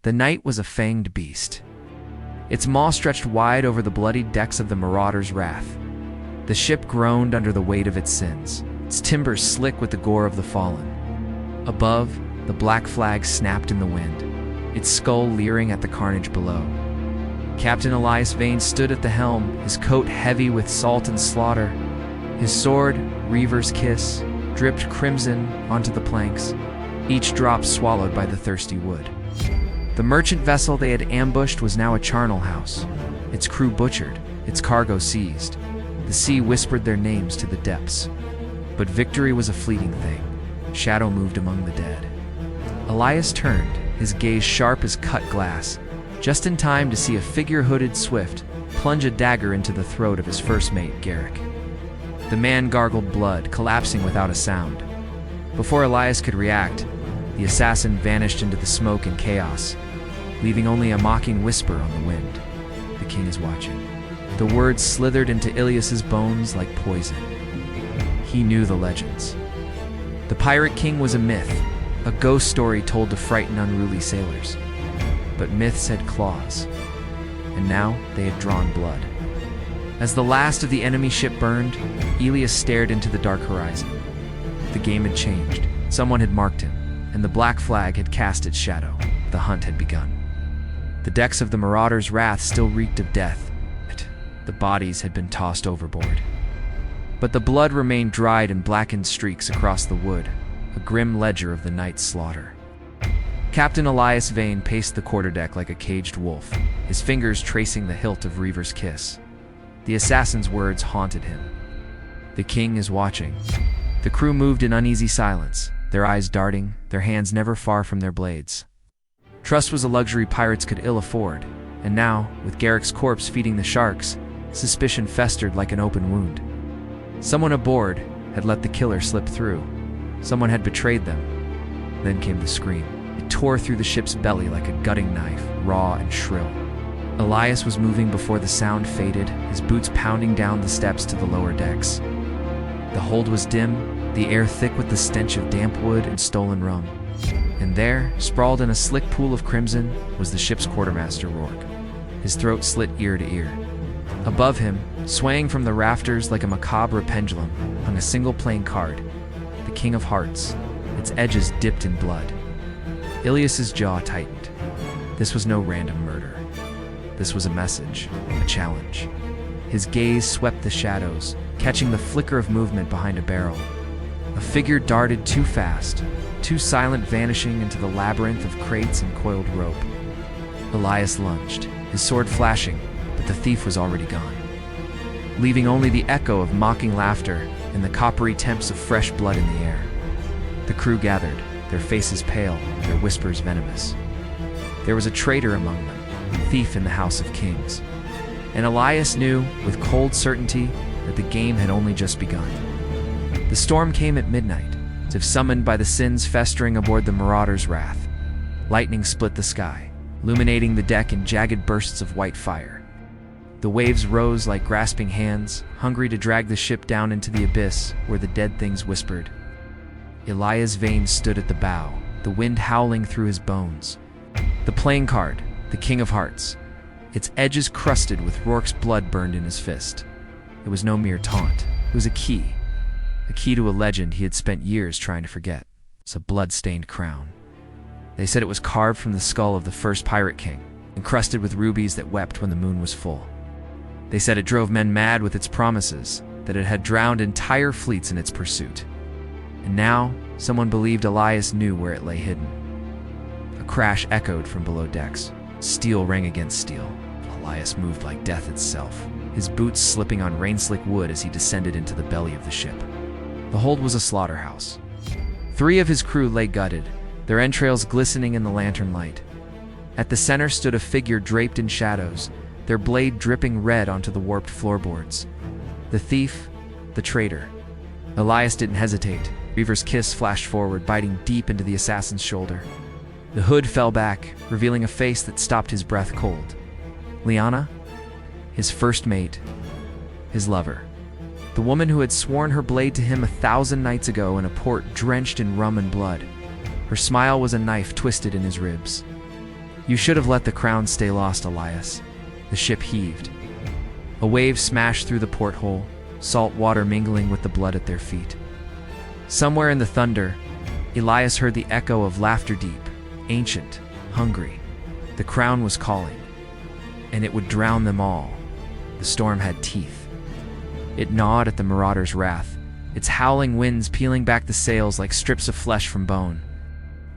The night was a fanged beast. Its maw stretched wide over the bloodied decks of the Marauder's Wrath. The ship groaned under the weight of its sins, its timbers slick with the gore of the fallen. Above, the black flag snapped in the wind, its skull leering at the carnage below. Captain Elias Vane stood at the helm, his coat heavy with salt and slaughter. His sword, Reaver's Kiss, dripped crimson onto the planks, each drop swallowed by the thirsty wood. The merchant vessel they had ambushed was now a charnel house, its crew butchered, its cargo seized. The sea whispered their names to the depths. But victory was a fleeting thing. Shadow moved among the dead. Elias turned, his gaze sharp as cut glass, just in time to see a figure hooded swift plunge a dagger into the throat of his first mate, Garrick. The man gargled blood, collapsing without a sound. Before Elias could react, the assassin vanished into the smoke and chaos, leaving only a mocking whisper on the wind. The king is watching. The words slithered into Ilias's bones like poison. He knew the legends. The Pirate King was a myth, a ghost story told to frighten unruly sailors. But myths had claws, and now they had drawn blood. As the last of the enemy ship burned, Ilias stared into the dark horizon. The game had changed. Someone had marked him, and the black flag had cast its shadow. The hunt had begun. The decks of the Marauder's Wrath still reeked of death. The bodies had been tossed overboard. But the blood remained dried in blackened streaks across the wood, a grim ledger of the night's slaughter. Captain Elias Vane paced the quarterdeck like a caged wolf, his fingers tracing the hilt of Reaver's Kiss. The assassin's words haunted him. The king is watching. The crew moved in uneasy silence, their eyes darting, their hands never far from their blades. Trust was a luxury pirates could ill afford, and now, with Garrick's corpse feeding the sharks, suspicion festered like an open wound. Someone aboard had let the killer slip through. Someone had betrayed them. Then came the scream. It tore through the ship's belly like a gutting knife, raw and shrill. Elias was moving before the sound faded, his boots pounding down the steps to the lower decks. The hold was dim, the air thick with the stench of damp wood and stolen rum. And there, sprawled in a slick pool of crimson, was the ship's quartermaster, Rourke, his throat slit ear to ear. Above him, swaying from the rafters like a macabre pendulum, hung a single plain card, the King of Hearts, its edges dipped in blood. Ilias's jaw tightened. This was no random murder. This was a message, a challenge. His gaze swept the shadows, catching the flicker of movement behind a barrel. A figure darted too fast, too silent, vanishing into the labyrinth of crates and coiled rope. Elias lunged, his sword flashing, but the thief was already gone, leaving only the echo of mocking laughter and the coppery temps of fresh blood in the air. The crew gathered, their faces pale, their whispers venomous. There was a traitor among them, a thief in the House of Kings. And Elias knew, with cold certainty, that the game had only just begun. The storm came at midnight, as if summoned by the sins festering aboard the Marauder's Wrath. Lightning split the sky, illuminating the deck in jagged bursts of white fire. The waves rose like grasping hands, hungry to drag the ship down into the abyss where the dead things whispered. Elias Vane stood at the bow, the wind howling through his bones. The playing card, the King of Hearts, its edges crusted with Rourke's blood burned in his fist. It was no mere taunt. It was a key to a legend he had spent years trying to forget. It's a blood-stained crown. They said it was carved from the skull of the first Pirate King, encrusted with rubies that wept when the moon was full. They said it drove men mad with its promises, that it had drowned entire fleets in its pursuit. And now, someone believed Elias knew where it lay hidden. A crash echoed from below decks. Steel rang against steel. Elias moved like death itself, his boots slipping on rain-slick wood as he descended into the belly of the ship. The hold was a slaughterhouse. 3 of his crew lay gutted, their entrails glistening in the lantern light. At the center stood a figure draped in shadows, their blade dripping red onto the warped floorboards. The thief, the traitor. Elias didn't hesitate. Reaver's Kiss flashed forward, biting deep into the assassin's shoulder. The hood fell back, revealing a face that stopped his breath cold. Liana? His first mate. His lover. The woman who had sworn her blade to him 1,000 nights ago in a port drenched in rum and blood. Her smile was a knife twisted in his ribs. "You should have let the crown stay lost, Elias." The ship heaved. A wave smashed through the porthole, salt water mingling with the blood at their feet. Somewhere in the thunder, Elias heard the echo of laughter deep, ancient, hungry. The crown was calling, and it would drown them all. The storm had teeth. It gnawed at the marauder's wrath, its howling winds peeling back the sails like strips of flesh from bone.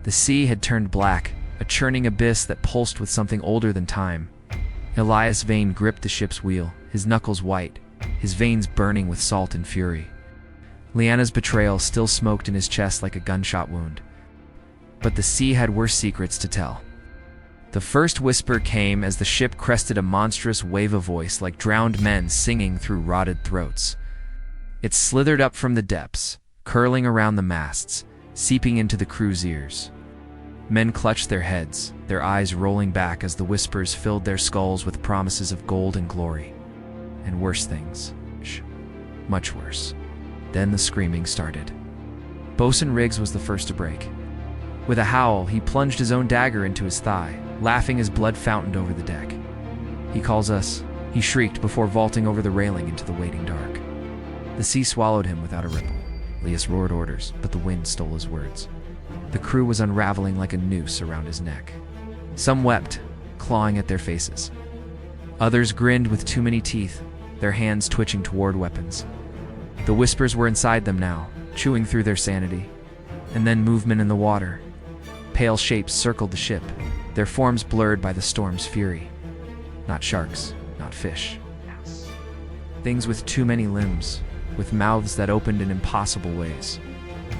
The sea had turned black, a churning abyss that pulsed with something older than time. Elias Vane gripped the ship's wheel, his knuckles white, his veins burning with salt and fury. Lyanna's betrayal still smoked in his chest like a gunshot wound. But the sea had worse secrets to tell. The first whisper came as the ship crested a monstrous wave of voice like drowned men singing through rotted throats. It slithered up from the depths, curling around the masts, seeping into the crew's ears. Men clutched their heads, their eyes rolling back as the whispers filled their skulls with promises of gold and glory. And worse things. Much worse. Then the screaming started. Bosun Riggs was the first to break. With a howl, he plunged his own dagger into his thigh, laughing as blood fountained over the deck. "He calls us," he shrieked before vaulting over the railing into the waiting dark. The sea swallowed him without a ripple. Elias roared orders, but the wind stole his words. The crew was unraveling like a noose around his neck. Some wept, clawing at their faces. Others grinned with too many teeth, their hands twitching toward weapons. The whispers were inside them now, chewing through their sanity. And then movement in the water. Pale shapes circled the ship, their forms blurred by the storm's fury. Not sharks, not fish. Things with too many limbs, with mouths that opened in impossible ways.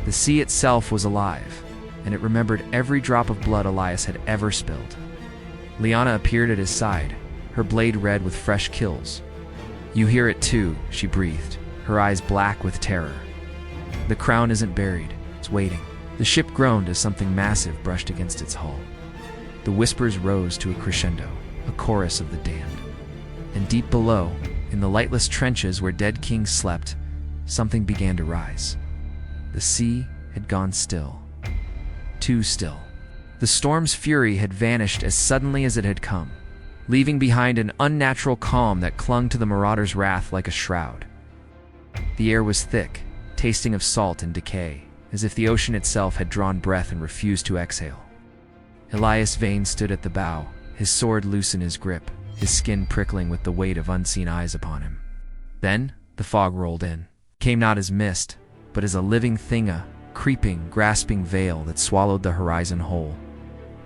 The sea itself was alive, and it remembered every drop of blood Elias had ever spilled. Lyanna appeared at his side, her blade red with fresh kills. "You hear it too," she breathed, her eyes black with terror. "The crown isn't buried, it's waiting." The ship groaned as something massive brushed against its hull. The whispers rose to a crescendo, a chorus of the damned. And deep below, in the lightless trenches where dead kings slept, something began to rise. The sea had gone still. Too still. The storm's fury had vanished as suddenly as it had come, leaving behind an unnatural calm that clung to the marauder's wrath like a shroud. The air was thick, tasting of salt and decay, as if the ocean itself had drawn breath and refused to exhale. Elias Vane stood at the bow, his sword loose in his grip, his skin prickling with the weight of unseen eyes upon him. Then the fog rolled in, came not as mist, but as a living thing, a creeping, grasping veil that swallowed the horizon whole.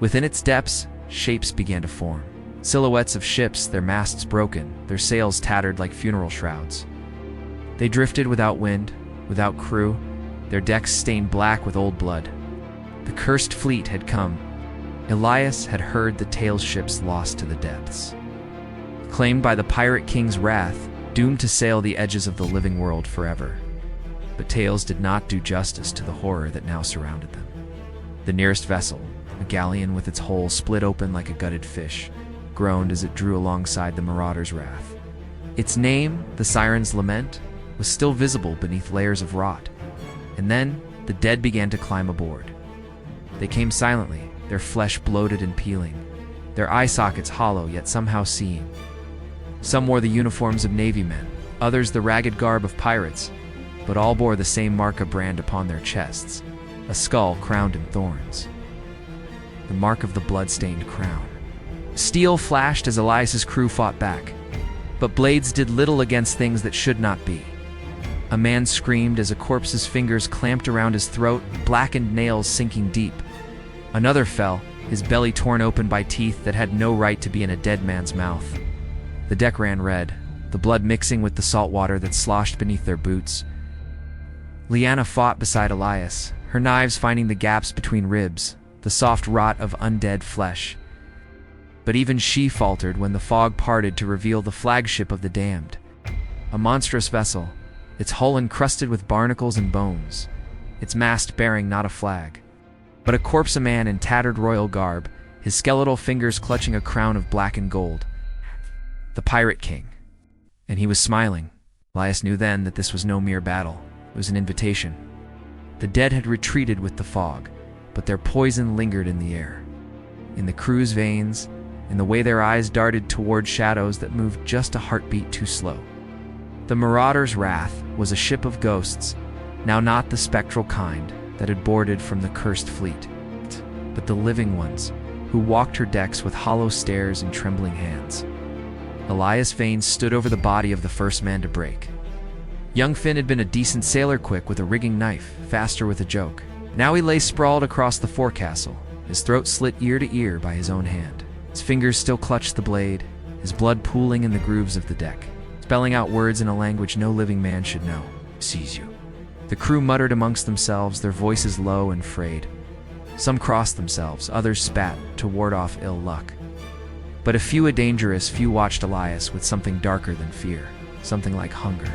Within its depths, shapes began to form. Silhouettes of ships, their masts broken, their sails tattered like funeral shrouds. They drifted without wind, without crew, their decks stained black with old blood. The cursed fleet had come. Elias had heard the tale ships lost to the depths. Claimed by the Pirate King's wrath, doomed to sail the edges of the living world forever. But tales did not do justice to the horror that now surrounded them. The nearest vessel, a galleon with its hull split open like a gutted fish, groaned as it drew alongside the marauder's wrath. Its name, the Siren's Lament, was still visible beneath layers of rot. And then, the dead began to climb aboard. They came silently, their flesh bloated and peeling, their eye sockets hollow yet somehow seeing. Some wore the uniforms of Navy men, others the ragged garb of pirates, but all bore the same marca brand upon their chests, a skull crowned in thorns. The mark of the blood-stained crown. Steel flashed as Elias's crew fought back, but blades did little against things that should not be. A man screamed as a corpse's fingers clamped around his throat, blackened nails sinking deep. Another fell, his belly torn open by teeth that had no right to be in a dead man's mouth. The deck ran red, the blood mixing with the salt water that sloshed beneath their boots. Lyanna fought beside Elias, her knives finding the gaps between ribs, the soft rot of undead flesh. But even she faltered when the fog parted to reveal the flagship of the damned. A monstrous vessel, its hull encrusted with barnacles and bones, its mast bearing not a flag, but a corpse, a man in tattered royal garb, his skeletal fingers clutching a crown of black and gold. The Pirate King. And he was smiling. Elias knew then that this was no mere battle. It was an invitation. The dead had retreated with the fog, but their poison lingered in the air. in the crew's veins, in the way their eyes darted toward shadows that moved just a heartbeat too slow. The Marauder's Wrath was a ship of ghosts, now not the spectral kind that had boarded from the cursed fleet, but the living ones who walked her decks with hollow stares and trembling hands. Elias Vane stood over the body of the first man to break. Young Finn had been a decent sailor, quick with a rigging knife, faster with a joke. Now he lay sprawled across the forecastle, his throat slit ear to ear by his own hand. His fingers still clutched the blade, his blood pooling in the grooves of the deck, spelling out words in a language no living man should know. "Seize you." The crew muttered amongst themselves, their voices low and frayed. Some crossed themselves, others spat to ward off ill luck. But a dangerous few watched Elias with something darker than fear, something like hunger.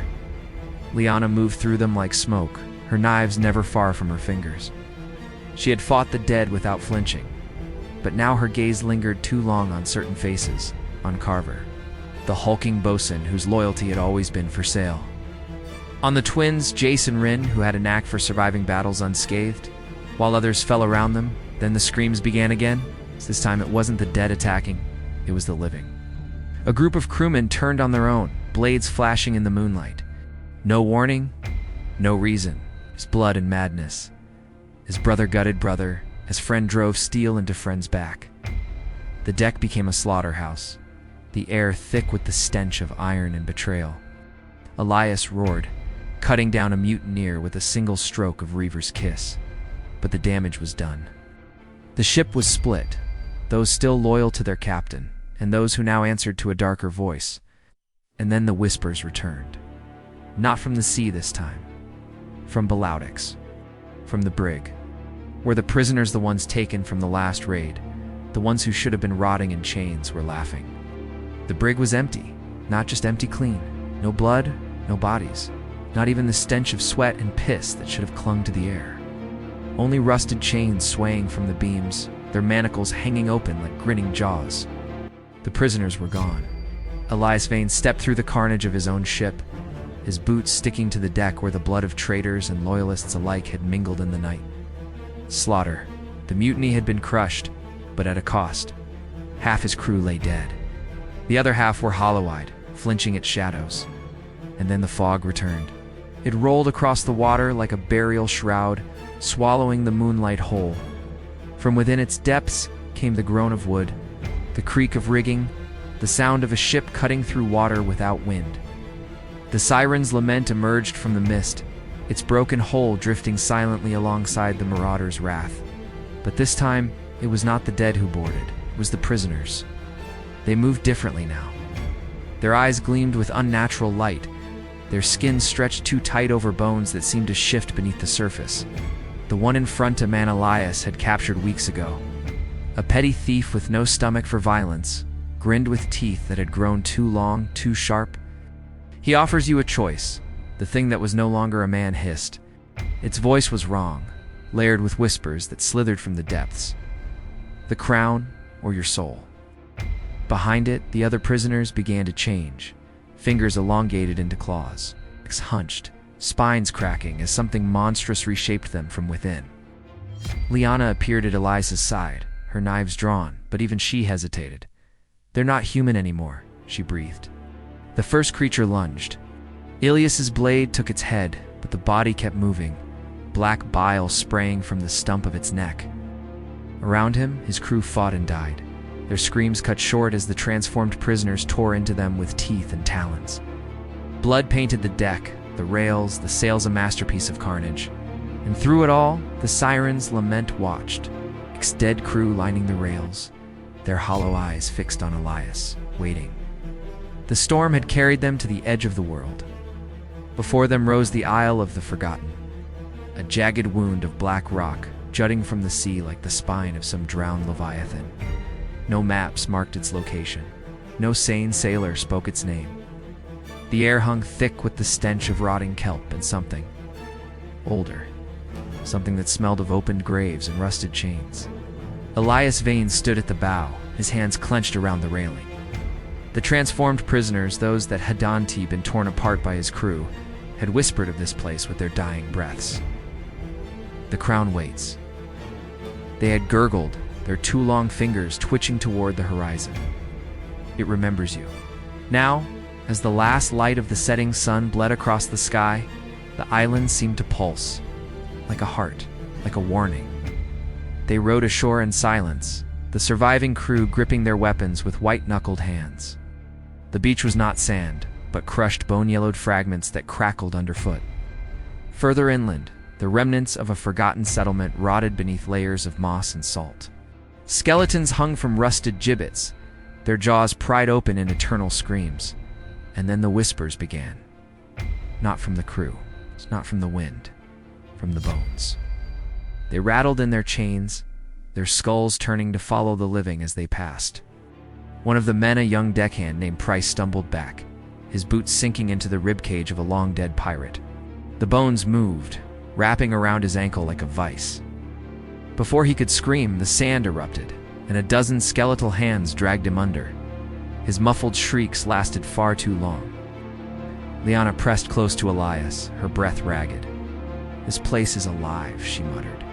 Liana moved through them like smoke, her knives never far from her fingers. She had fought the dead without flinching, but now her gaze lingered too long on certain faces, on Carver, the hulking bosun whose loyalty had always been for sale. On the twins, Jace and Rin, who had a knack for surviving battles unscathed, while others fell around them. Then the screams began again. This time it wasn't the dead attacking, it was the living. A group of crewmen turned on their own, blades flashing in the moonlight. No warning, no reason, just blood and madness. As brother gutted brother, as friend drove steel into friend's back. The deck became a slaughterhouse, the air thick with the stench of iron and betrayal. Elias roared, cutting down a mutineer with a single stroke of Reaver's kiss. But the damage was done. The ship was split, those still loyal to their captain, and those who now answered to a darker voice. And then the whispers returned. Not from the sea this time. From Belaudix. From the brig. Were the prisoners the ones taken from the last raid? The ones who should have been rotting in chains were laughing. The brig was empty, not just empty clean. No blood, no bodies. Not even the stench of sweat and piss that should have clung to the air. Only rusted chains swaying from the beams, their manacles hanging open like grinning jaws. The prisoners were gone. Elias Vane stepped through the carnage of his own ship, his boots sticking to the deck where the blood of traitors and loyalists alike had mingled in the night. Slaughter. The mutiny had been crushed, but at a cost. Half his crew lay dead. The other half were hollow-eyed, flinching at shadows. And then the fog returned. It rolled across the water like a burial shroud, swallowing the moonlight whole. From within its depths came the groan of wood, the creak of rigging, the sound of a ship cutting through water without wind. The siren's lament emerged from the mist, its broken hull drifting silently alongside the Marauder's Wrath. But this time, it was not the dead who boarded, it was the prisoners. They moved differently now. Their eyes gleamed with unnatural light, their skin stretched too tight over bones that seemed to shift beneath the surface. The one in front a man Elias had captured weeks ago. A petty thief with no stomach for violence, grinned with teeth that had grown too long, too sharp. He offers you a choice. The thing that was no longer a man hissed. Its voice was wrong, layered with whispers that slithered from the depths. The crown or your soul. Behind it, the other prisoners began to change, fingers elongated into claws, necks hunched, spines cracking as something monstrous reshaped them from within. Liana appeared at Elias's side, her knives drawn, but even she hesitated. "They're not human anymore," she breathed. The first creature lunged. Ilias's blade took its head, but the body kept moving, black bile spraying from the stump of its neck. Around him, his crew fought and died. Their screams cut short as the transformed prisoners tore into them with teeth and talons. Blood painted the deck, the rails, the sails a masterpiece of carnage. And through it all, the siren's lament watched, its dead crew lining the rails, their hollow eyes fixed on Elias, waiting. The storm had carried them to the edge of the world. Before them rose the Isle of the Forgotten, a jagged wound of black rock jutting from the sea like the spine of some drowned leviathan. No maps marked its location. No sane sailor spoke its name. The air hung thick with the stench of rotting kelp and something older, something that smelled of opened graves and rusted chains. Elias Vane stood at the bow, his hands clenched around the railing. The transformed prisoners, those that had been torn apart by his crew, had whispered of this place with their dying breaths. The crown waits. They had gurgled, their two long fingers twitching toward the horizon. It remembers you. Now, as the last light of the setting sun bled across the sky, the island seemed to pulse, like a heart, like a warning. They rowed ashore in silence, the surviving crew gripping their weapons with white-knuckled hands. The beach was not sand, but crushed bone-yellowed fragments that crackled underfoot. Further inland, the remnants of a forgotten settlement rotted beneath layers of moss and salt. Skeletons hung from rusted gibbets, their jaws pried open in eternal screams. And then the whispers began. Not from the crew, not from the wind, from the bones. They rattled in their chains, their skulls turning to follow the living as they passed. One of the men, a young deckhand named Price, stumbled back, his boots sinking into the ribcage of a long-dead pirate. The bones moved, wrapping around his ankle like a vice. Before he could scream, the sand erupted, and a dozen skeletal hands dragged him under. His muffled shrieks lasted far too long. Liana pressed close to Elias, her breath ragged. "This place is alive," she muttered.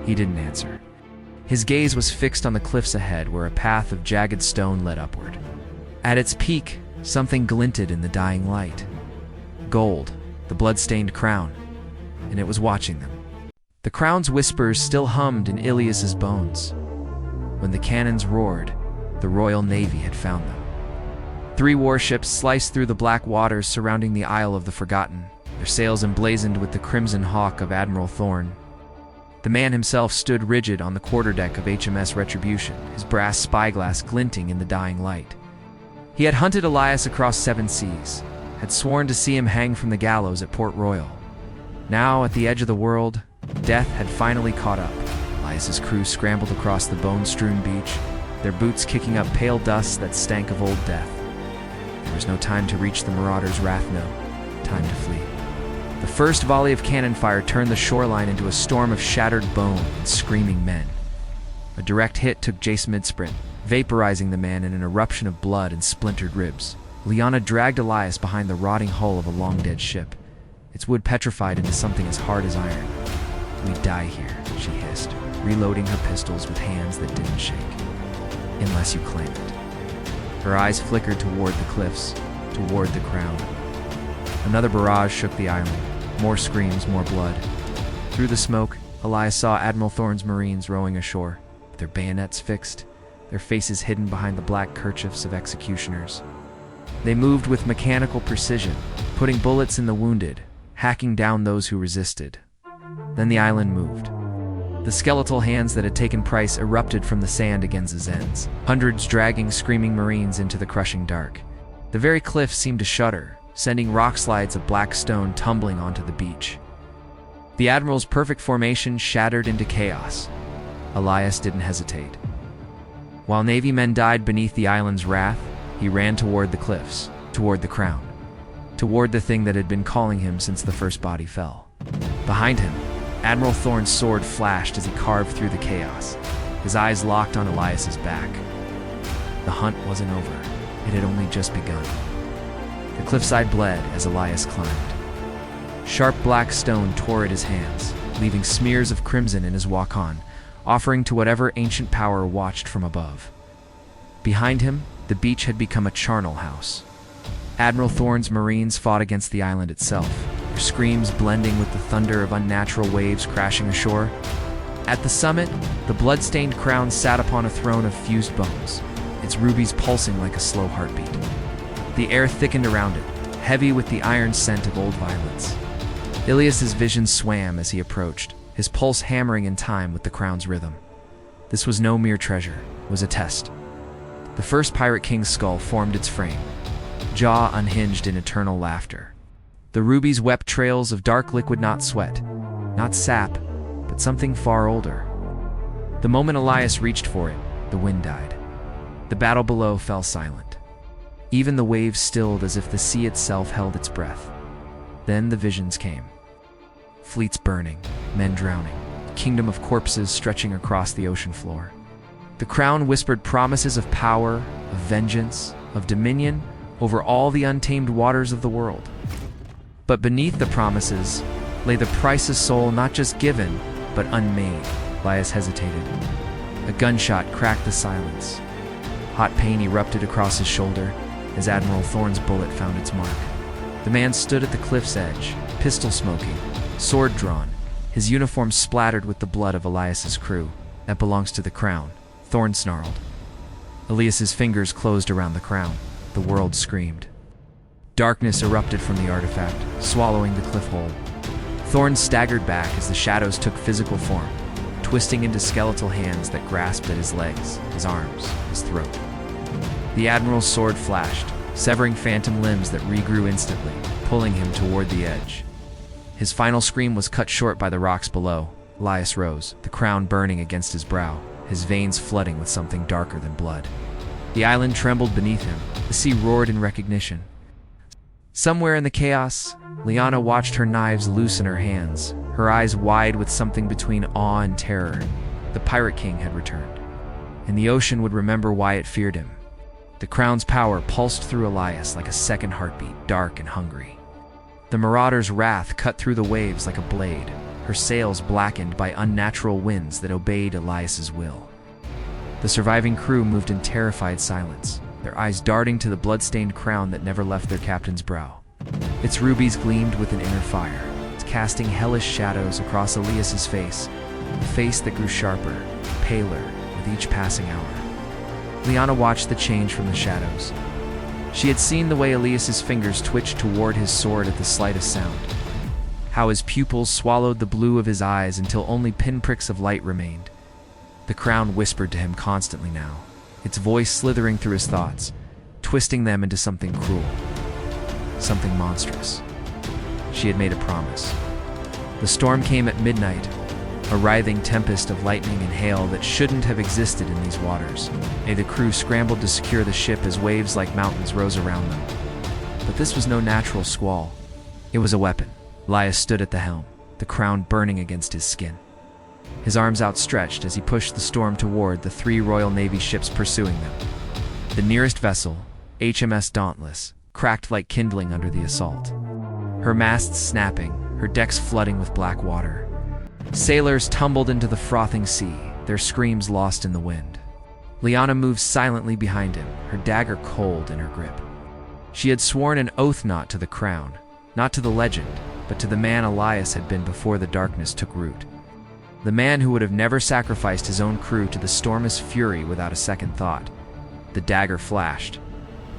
He didn't answer. His gaze was fixed on the cliffs ahead, where a path of jagged stone led upward. At its peak, something glinted in the dying light. Gold, the blood-stained crown, and it was watching them. The crown's whispers still hummed in Ilias's bones. When the cannons roared, the Royal Navy had found them. 3 warships sliced through the black waters surrounding the Isle of the Forgotten, their sails emblazoned with the crimson hawk of Admiral Thorne. The man himself stood rigid on the quarterdeck of HMS Retribution, his brass spyglass glinting in the dying light. He had hunted Elias across 7 seas, had sworn to see him hang from the gallows at Port Royal. Now, at the edge of the world, death had finally caught up. Elias's crew scrambled across the bone-strewn beach, their boots kicking up pale dust that stank of old death. There was no time to reach the marauders' wrath, no time to flee. The first volley of cannon fire turned the shoreline into a storm of shattered bone and screaming men. A direct hit took Jace mid-sprint, vaporizing the man in an eruption of blood and splintered ribs. Liana dragged Elias behind the rotting hull of a long-dead ship, its wood petrified into something as hard as iron. "We die here," she hissed, reloading her pistols with hands that didn't shake. "Unless you claim it." Her eyes flickered toward the cliffs, toward the crown. Another barrage shook the island. More screams, more blood. Through the smoke, Elias saw Admiral Thorne's Marines rowing ashore, their bayonets fixed, their faces hidden behind the black kerchiefs of executioners. They moved with mechanical precision, putting bullets in the wounded, hacking down those who resisted. Then the island moved. The skeletal hands that had taken Price erupted from the sand against its ends, hundreds dragging screaming Marines into the crushing dark. The very cliff seemed to shudder, sending rock slides of black stone tumbling onto the beach. The Admiral's perfect formation shattered into chaos. Elias didn't hesitate. While Navy men died beneath the island's wrath, he ran toward the cliffs, toward the crown, toward the thing that had been calling him since the first body fell. Behind him, Admiral Thorne's sword flashed as he carved through the chaos, his eyes locked on Elias's back. The hunt wasn't over. It had only just begun. The cliffside bled as Elias climbed. Sharp black stone tore at his hands, leaving smears of crimson in his walk-on, offering to whatever ancient power watched from above. Behind him, the beach had become a charnel house. Admiral Thorne's Marines fought against the island itself, their screams blending with the thunder of unnatural waves crashing ashore. At the summit, the blood-stained crown sat upon a throne of fused bones, its rubies pulsing like a slow heartbeat. The air thickened around it, heavy with the iron scent of old violence. Ilias's vision swam as he approached, his pulse hammering in time with the crown's rhythm. This was no mere treasure, it was a test. The first Pirate King's skull formed its frame, jaw unhinged in eternal laughter. The rubies wept trails of dark liquid, not sweat, not sap, but something far older. The moment Elias reached for it, the wind died. The battle below fell silent. Even the waves stilled as if the sea itself held its breath. Then the visions came. Fleets burning, men drowning, a kingdom of corpses stretching across the ocean floor. The crown whispered promises of power, of vengeance, of dominion over all the untamed waters of the world. But beneath the promises lay the price of soul not just given, but unmade. Elias hesitated. A gunshot cracked the silence. Hot pain erupted across his shoulder as Admiral Thorne's bullet found its mark. The man stood at the cliff's edge, pistol smoking, sword drawn, his uniform splattered with the blood of Elias's crew. "That belongs to the crown," Thorne snarled. Elias's fingers closed around the crown. The world screamed. Darkness erupted from the artifact, swallowing the cliff hole. Thorne staggered back as the shadows took physical form, twisting into skeletal hands that grasped at his legs, his arms, his throat. The Admiral's sword flashed, severing phantom limbs that regrew instantly, pulling him toward the edge. His final scream was cut short by the rocks below. Elias rose, the crown burning against his brow, his veins flooding with something darker than blood. The island trembled beneath him. The sea roared in recognition. Somewhere in the chaos, Lyanna watched her knives loose in her hands, her eyes wide with something between awe and terror. The Pirate King had returned, and the ocean would remember why it feared him. The crown's power pulsed through Elias like a second heartbeat, dark and hungry. The marauder's wrath cut through the waves like a blade, her sails blackened by unnatural winds that obeyed Elias's will. The surviving crew moved in terrified silence, their eyes darting to the blood-stained crown that never left their captain's brow. Its rubies gleamed with an inner fire, casting hellish shadows across Elias's face, a face that grew sharper, paler with each passing hour. Lyanna watched the change from the shadows. She had seen the way Elias's fingers twitched toward his sword at the slightest sound, how his pupils swallowed the blue of his eyes until only pinpricks of light remained. The crown whispered to him constantly now, its voice slithering through his thoughts, twisting them into something cruel, something monstrous. She had made a promise. The storm came at midnight, a writhing tempest of lightning and hail that shouldn't have existed in these waters. The crew scrambled to secure the ship as waves like mountains rose around them. But this was no natural squall. It was a weapon. Elias stood at the helm, the crown burning against his skin. His arms outstretched as he pushed the storm toward the 3 Royal Navy ships pursuing them. The nearest vessel, HMS Dauntless, cracked like kindling under the assault. Her masts snapping, her decks flooding with black water. Sailors tumbled into the frothing sea, their screams lost in the wind. Lyanna moved silently behind him, her dagger cold in her grip. She had sworn an oath not to the crown, not to the legend, but to the man Elias had been before the darkness took root. The man who would have never sacrificed his own crew to the storm's fury without a second thought. The dagger flashed.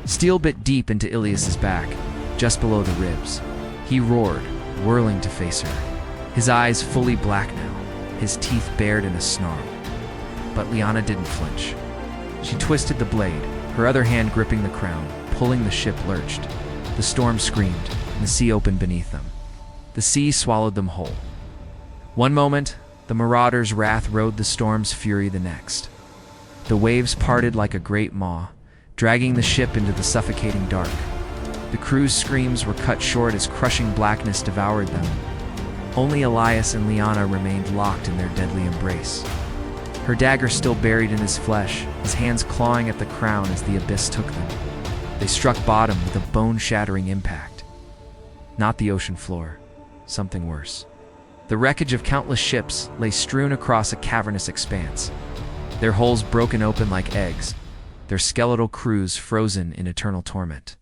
Steel bit deep into Ilias's back, just below the ribs. He roared, whirling to face her. His eyes fully black now, his teeth bared in a snarl. But Lyanna didn't flinch. She twisted the blade, her other hand gripping the crown, pulling. The ship lurched. The storm screamed, and the sea opened beneath them. The sea swallowed them whole. One moment, the marauder's wrath rode the storm's fury the next. The waves parted like a great maw, dragging the ship into the suffocating dark. The crew's screams were cut short as crushing blackness devoured them. Only Elias and Lyanna remained locked in their deadly embrace. Her dagger still buried in his flesh, his hands clawing at the crown as the abyss took them. They struck bottom with a bone-shattering impact. Not the ocean floor, something worse. The wreckage of countless ships lay strewn across a cavernous expanse, their hulls broken open like eggs, their skeletal crews frozen in eternal torment.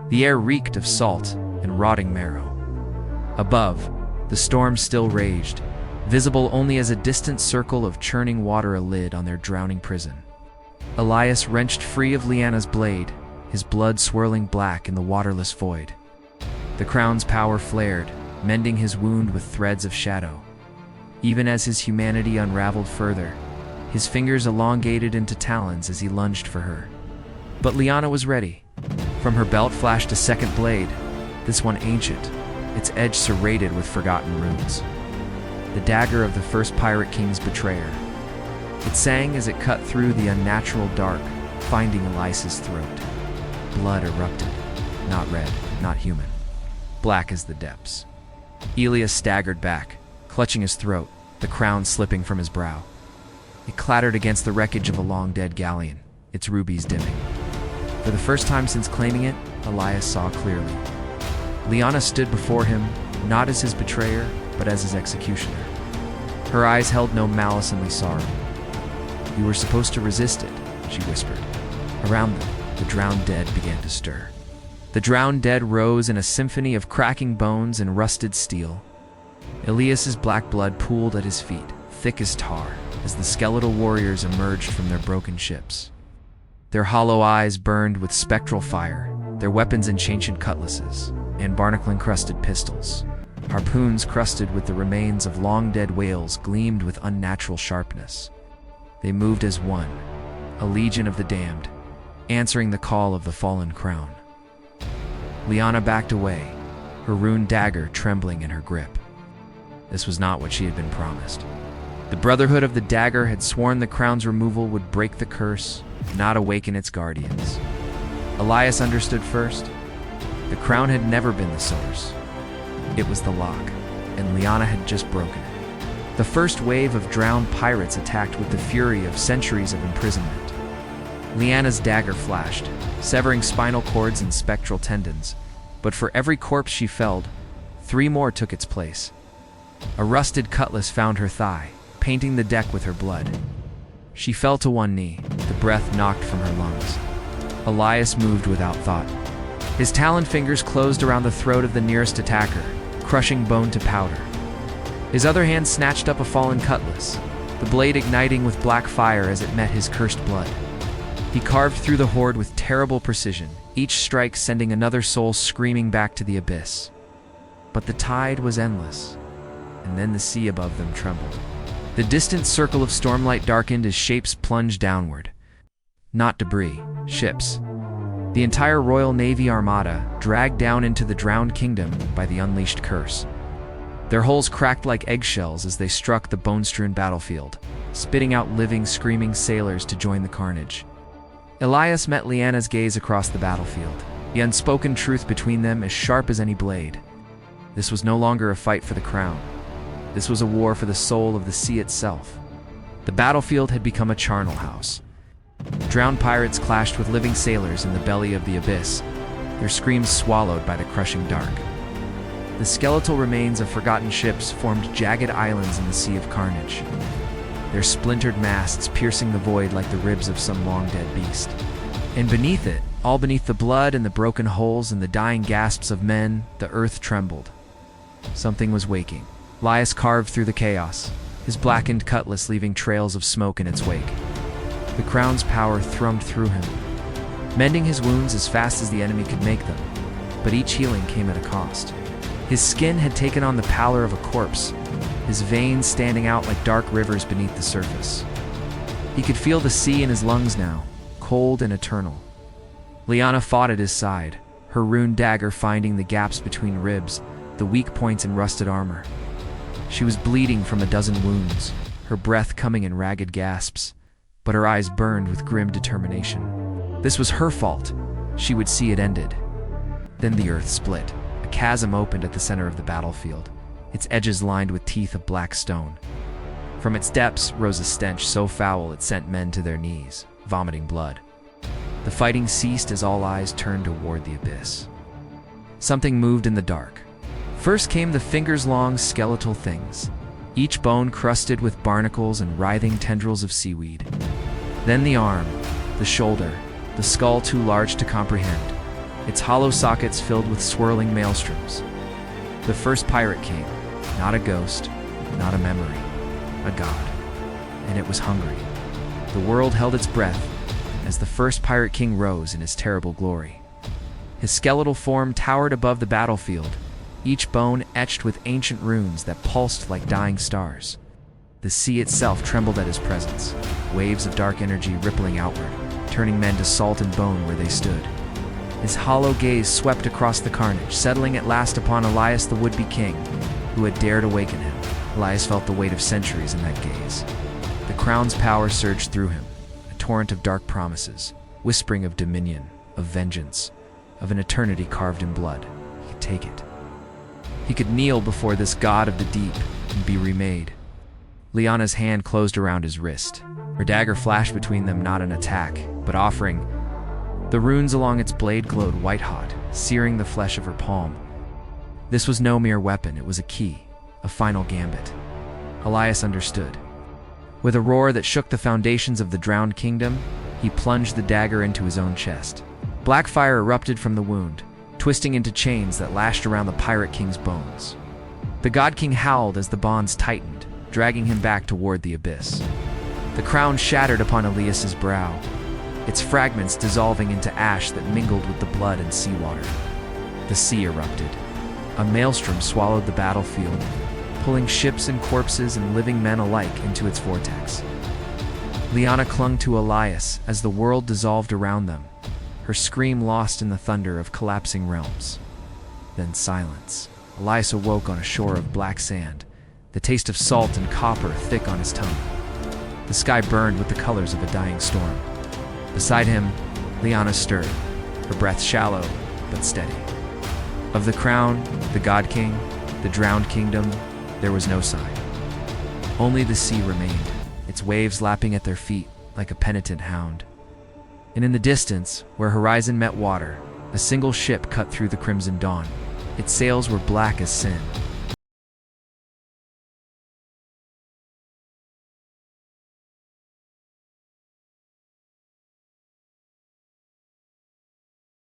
The air reeked of salt and rotting marrow. Above, the storm still raged, visible only as a distant circle of churning water alid on their drowning prison. Elias wrenched free of Lyanna's blade, his blood swirling black in the waterless void. The crown's power flared, mending his wound with threads of shadow. Even as his humanity unraveled further, his fingers elongated into talons as he lunged for her. But Lyanna was ready. From her belt flashed a second blade, this one ancient, its edge serrated with forgotten runes. The dagger of the first Pirate King's betrayer. It sang as it cut through the unnatural dark, finding Elias's throat. Blood erupted, not red, not human, black as the depths. Elias staggered back, clutching his throat, the crown slipping from his brow. It clattered against the wreckage of a long-dead galleon, its rubies dimming. For the first time since claiming it, Elias saw clearly. Lyanna stood before him, not as his betrayer, but as his executioner. Her eyes held no malice and sorrow. "You were supposed to resist it," she whispered. Around them, the drowned dead began to stir. The drowned dead rose in a symphony of cracking bones and rusted steel. Elias's black blood pooled at his feet, thick as tar, as the skeletal warriors emerged from their broken ships. Their hollow eyes burned with spectral fire, their weapons ancient cutlasses, and barnacle-encrusted pistols. Harpoons crusted with the remains of long-dead whales gleamed with unnatural sharpness. They moved as one, a legion of the damned, answering the call of the fallen crown. Lyanna backed away, her rune dagger trembling in her grip. This was not what she had been promised. The Brotherhood of the Dagger had sworn the crown's removal would break the curse, not awaken its guardians. Elias understood first. The crown had never been the source. It was the lock, and Lyanna had just broken it. The first wave of drowned pirates attacked with the fury of centuries of imprisonment. Lyanna's dagger flashed, severing spinal cords and spectral tendons, but for every corpse she felled, 3 more took its place. A rusted cutlass found her thigh, painting the deck with her blood. She fell to one knee, the breath knocked from her lungs. Elias moved without thought. His taloned fingers closed around the throat of the nearest attacker, crushing bone to powder. His other hand snatched up a fallen cutlass, the blade igniting with black fire as it met his cursed blood. He carved through the horde with terrible precision, each strike sending another soul screaming back to the abyss. But the tide was endless, and then the sea above them trembled. The distant circle of stormlight darkened as shapes plunged downward. Not debris, ships. The entire Royal Navy armada dragged down into the drowned kingdom by the unleashed curse. Their hulls cracked like eggshells as they struck the bone-strewn battlefield, spitting out living, screaming sailors to join the carnage. Elias met Lyanna's gaze across the battlefield, the unspoken truth between them as sharp as any blade. This was no longer a fight for the crown. This was a war for the soul of the sea itself. The battlefield had become a charnel house. Drowned pirates clashed with living sailors in the belly of the abyss, their screams swallowed by the crushing dark. The skeletal remains of forgotten ships formed jagged islands in the sea of carnage, their splintered masts piercing the void like the ribs of some long-dead beast. And beneath it, all beneath the blood and the broken holes and the dying gasps of men, the earth trembled. Something was waking. Elias carved through the chaos, his blackened cutlass leaving trails of smoke in its wake. The crown's power thrummed through him, mending his wounds as fast as the enemy could make them, but each healing came at a cost. His skin had taken on the pallor of a corpse, his veins standing out like dark rivers beneath the surface. He could feel the sea in his lungs now, cold and eternal. Lyanna fought at his side, her rune dagger finding the gaps between ribs, the weak points in rusted armor. She was bleeding from a dozen wounds, her breath coming in ragged gasps, but her eyes burned with grim determination. This was her fault. She would see it ended. Then the earth split. A chasm opened at the center of the battlefield, its edges lined with teeth of black stone. From its depths rose a stench so foul it sent men to their knees, vomiting blood. The fighting ceased as all eyes turned toward the abyss. Something moved in the dark. First came the fingers-long skeletal things, each bone crusted with barnacles and writhing tendrils of seaweed. Then the arm, the shoulder, the skull too large to comprehend, its hollow sockets filled with swirling maelstroms. The first Pirate King, not a ghost, not a memory, a god. And it was hungry. The world held its breath as the first Pirate King rose in his terrible glory. His skeletal form towered above the battlefield, each bone etched with ancient runes that pulsed like dying stars. The sea itself trembled at his presence, waves of dark energy rippling outward, turning men to salt and bone where they stood. His hollow gaze swept across the carnage, settling at last upon Elias the would-be king, who had dared awaken him. Elias felt the weight of centuries in that gaze. The crown's power surged through him, a torrent of dark promises, whispering of dominion, of vengeance, of an eternity carved in blood. He could take it. He could kneel before this god of the deep and be remade. Lyanna's hand closed around his wrist. Her dagger flashed between them, not an attack, but offering. The runes along its blade glowed white-hot, searing the flesh of her palm. This was no mere weapon, it was a key, a final gambit. Elias understood. With a roar that shook the foundations of the drowned kingdom, he plunged the dagger into his own chest. Black fire erupted from the wound, twisting into chains that lashed around the Pirate King's bones. The God King howled as the bonds tightened, dragging him back toward the abyss. The crown shattered upon Elias's brow, its fragments dissolving into ash that mingled with the blood and seawater. The sea erupted. A maelstrom swallowed the battlefield, pulling ships and corpses and living men alike into its vortex. Lyanna clung to Elias as the world dissolved around them, her scream lost in the thunder of collapsing realms. Then silence. Elias awoke on a shore of black sand, the taste of salt and copper thick on his tongue. The sky burned with the colors of a dying storm. Beside him, Lyanna stirred, her breath shallow but steady. Of the crown, the God King, the drowned kingdom, there was no sign. Only the sea remained, its waves lapping at their feet like a penitent hound. And in the distance, where horizon met water, a single ship cut through the crimson dawn. Its sails were black as sin,